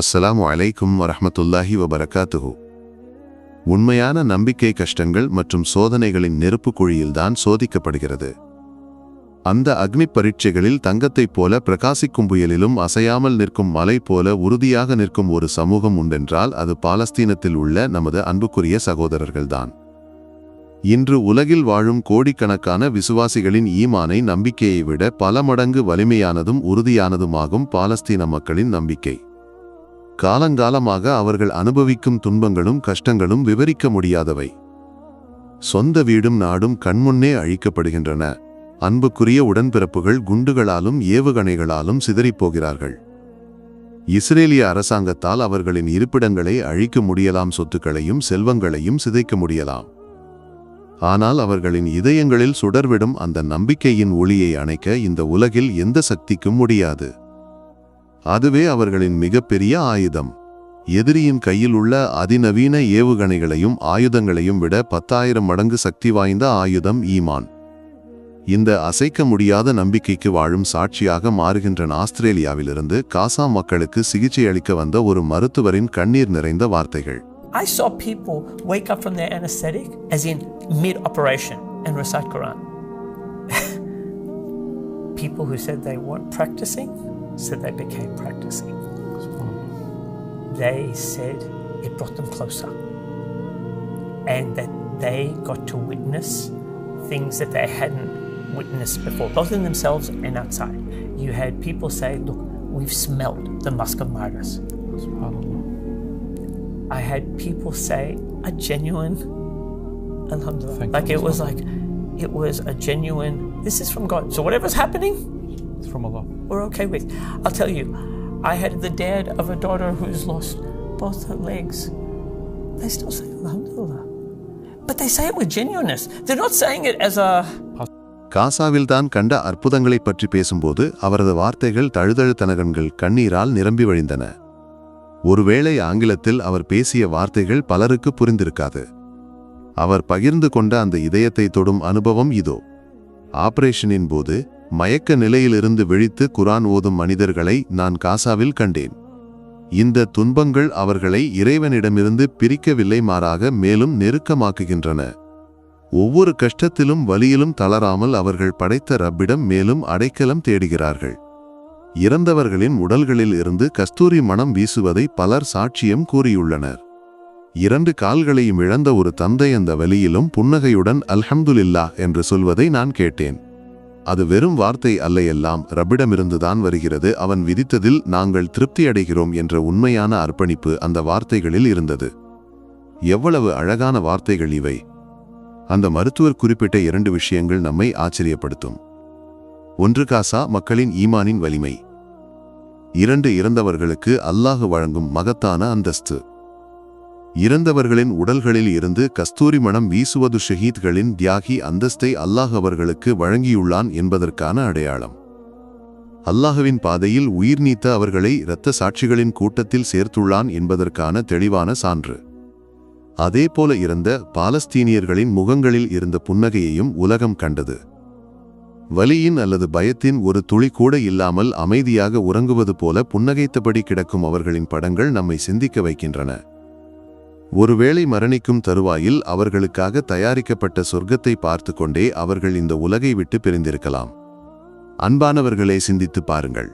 அஸ்ஸலாமு அலைக்கும் வரஹ்மத்துல்லாஹி வபரகாத்துஹு. உண்மையான நம்பிக்கை கஷ்டங்கள் மற்றும் சோதனைகளின் நெருப்பு குழியில்தான் சோதிக்கப்படுகிறது. அந்த அக்னி பரீட்சைகளில் தங்கத்தைப் போல பிரகாசிக்கும் புயலிலும் அசையாமல் நிற்கும் மலை போல உறுதியாக நிற்கும் ஒரு சமூகம் உண்டென்றால் அது பாலஸ்தீனத்தில் உள்ள நமது அன்புக்குரிய சகோதரர்கள்தான். இன்று உலகில் வாழும் கோடிக்கணக்கான விசுவாசிகளின் ஈமானை நம்பிக்கையை விட பல மடங்கு வலிமையானதும் உறுதியானதுமாகும் பாலஸ்தீன மக்களின் நம்பிக்கை. காலங்காலமாக அவர்கள் அனுபவிக்கும் துன்பங்களும் கஷ்டங்களும் விவரிக்க முடியாதவை. சொந்த வீடும் நாடும் கண்முன்னே அழிக்கப்படுகின்றன. அன்புக்குரிய உடன்பிறப்புகள் குண்டுகளாலும் ஏவுகணைகளாலும் சிதறிப்போகிறார்கள். இஸ்ரேலிய அரசாங்கத்தால் அவர்களின் இருப்பிடங்களை அழிக்க முடியலாம், சொத்துக்களையும் செல்வங்களையும் சிதைக்க முடியலாம். ஆனால் அவர்களின் இதயங்களில் சுடர்விடும் அந்த நம்பிக்கையின் ஒளியை அணைக்க இந்த உலகில் எந்த சக்திக்கும் முடியாது. அதுவே அவர்களின் மிகப்பெரிய ஆயுதம். எதிரியின் கையில் உள்ள அதிநவீன ஏவுகணைகளையும் ஆயுதங்களையும் விட 10,000 மடங்கு சக்தி வாய்ந்த ஆயுதம் ஈமான். இந்த அசைக்க முடியாத நம்பிக்கைக்கு வாழும் சாட்சியாக மாறுகின்ற ஆஸ்திரேலியாவிலிருந்து காசா மக்களுக்கு சிகிச்சை அளிக்க வந்த ஒரு மருத்துவரின் கண்ணீர் நிறைந்த வார்த்தைகள். I saw people wake up from their anesthetic, as in mid-operation, and recite Quran. People who said they weren't practicing said they became practicing. They said it brought them closer, and that they got to witness things that they hadn't witnessed before, both in themselves and outside. You had people say, look, we've smelled the musk of martyrs. I had people say a genuine alhamdulillah, like it was a genuine, this is from God, so whatever's happening, It's from Allah. we're okay with. I'll tell you, I had the dad of a daughter who's lost both her legs. They still say alhamdulillah, but they say it with genuineness. They're not saying it as a காசாவில்தான் கண்ட அற்புதங்களை பற்றி பேசும்போது அவரது வார்த்தைகள் தழுதழுத்தனகன்கள் கண்ணீரால் நிரம்பி வழிந்தன. ஒருவேளை ஆங்கிலத்தில் அவர் பேசிய வார்த்தைகள் பலருக்கு புரிந்திருக்காது. அவர் பகிர்ந்து கொண்ட அந்த இதயத்தை தொடும் அனுபவம் இதோ. ஆபரேஷனின் போது மயக்க நிலையிலிருந்து விழித்து குரான் ஓதும் மனிதர்களை நான் காசாவில் கண்டேன். இந்த துன்பங்கள் அவர்களை இறைவனிடமிருந்து பிரிக்கவில்லை, மாறாக மேலும் நெருக்கமாக்குகின்றன. ஒவ்வொரு கஷ்டத்திலும் வலியிலும் தளராமல் அவர்கள் படைத்த ரப்பிடம் மேலும் அடைக்கலம் தேடுகிறார்கள். இறந்தவர்களின் உடல்களில் இருந்து கஸ்தூரி மணம் வீசுவதை பலர் சாட்சியம் கூறியுள்ளனர். 2 கால்களையும் இழந்த ஒரு தந்தை அந்த வலியிலும் புன்னகையுடன் அல்ஹம்துலில்லாஹ் என்று சொல்வதை நான் கேட்டேன். அது வெறும் வார்த்தை அல்ல, எல்லாம் ரப்பிடமிருந்துதான் வருகிறது, அவன் விதித்ததில் நாங்கள் திருப்தியடைகிறோம் என்ற உண்மையான அர்ப்பணிப்பு அந்த வார்த்தைகளில் இருந்தது. எவ்வளவு அழகான வார்த்தைகள் இவை! அந்த மருத்துவர் குறிப்பிட்ட 2 விஷயங்கள் நம்மை ஆச்சரியப்படுத்தும். 1, காசா மக்களின் ஈமானின் வலிமை. 2, இறந்தவர்களுக்கு அல்லாஹ் வழங்கும் மகத்தான அந்தஸ்து. இறந்தவர்களின் உடல்களில் இருந்து கஸ்தூரி மணம் வீசுவது ஷஹீத்களின் தியாகி அந்தஸ்தை அல்லாஹ் அவர்களுக்கு வழங்கியுள்ளான் என்பதற்கான அடையாளம். அல்லாஹ்வின் பாதையில் உயிர் நீத்த அவர்களை இரத்த சாட்சிகளின் கூட்டத்தில் சேர்த்துள்ளான் என்பதற்கான தெளிவான சான்று. அதேபோல இறந்த பாலஸ்தீனியர்களின் முகங்களில் இருந்த புன்னகையையும் உலகம் கண்டது. வலியின் அல்லது பயத்தின் ஒரு துளி கூட இல்லாமல் அமைதியாக உறங்குவது போல புன்னகைத்தபடி கிடக்கும் அவர்களின் படங்கள் நம்மை சிந்திக்க வைக்கின்றன. ஒருவேளை மரணிக்கும் தருவாயில் அவர்களுக்காக தயாரிக்கப்பட்ட சொர்க்கத்தை பார்த்து கொண்டே அவர்கள் இந்த உலகை விட்டு பிரிந்திருக்கலாம். அன்பானவர்களே, சிந்தித்து பாருங்கள்.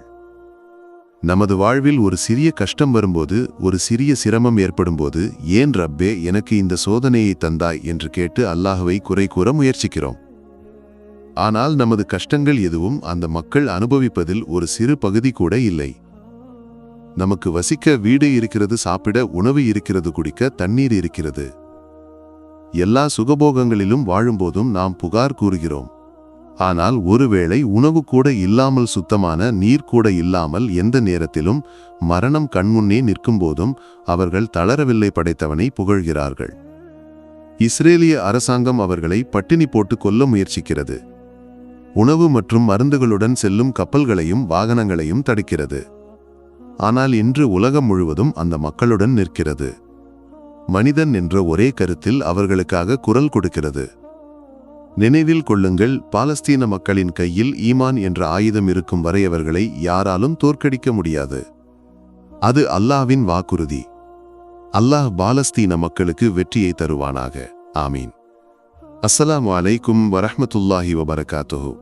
நமது வாழ்வில் ஒரு சிறிய கஷ்டம் வரும்போது, ஒரு சிறிய சிரமம் ஏற்படும்போது, ஏன் ரப்பே எனக்கு இந்த சோதனையை தந்தாய் என்று கேட்டு அல்லாஹ்வை குறை கூற முயற்சிக்கிறோம். ஆனால் நமது கஷ்டங்கள் எதுவும் அந்த மக்கள் அனுபவிப்பதில் ஒரு சிறு பகுதி கூட இல்லை. நமக்கு வசிக்க வீடு இருக்கிறது, சாப்பிட உணவு இருக்கிறது, குடிக்க தண்ணீர் இருக்கிறது. எல்லா சுகபோகங்களிலும் வாழும்போதும் நாம் புகார் கூறுகிறோம். ஆனால் ஒருவேளை உணவு கூட இல்லாமல், சுத்தமான நீர் கூட இல்லாமல், எந்த நேரத்திலும் மரணம் கண்முன்னே நிற்கும்போதும் அவர்கள் தளரவில்லை, படைத்தவனை புகழ்கிறார்கள். இஸ்ரேலிய அரசாங்கம் அவர்களை பட்டினி போட்டு கொல்ல முயற்சிக்கிறது. உணவு மற்றும் மருந்துகளுடன் செல்லும் கப்பல்களையும் வாகனங்களையும் தடுக்கிறது. ஆனால் இன்று உலகம் முழுவதும் அந்த மக்களுடன் நிற்கிறது. மனிதன் என்ற ஒரே கருத்தில் அவர்களுக்காக குரல் கொடுக்கிறது. நினைவில் கொள்ளுங்கள், பாலஸ்தீன மக்களின் கையில் ஈமான் என்ற ஆயுதம் இருக்கும் வரை அவர்களை யாராலும் தோற்கடிக்க முடியாது. அது அல்லாஹ்வின் வாக்குறுதி. அல்லாஹ் பாலஸ்தீன மக்களுக்கு வெற்றியை தருவானாக. ஆமீன். அஸ்ஸலாமு அலைக்கும் வரஹ்மத்துல்லாஹி வபரகாத்துஹு.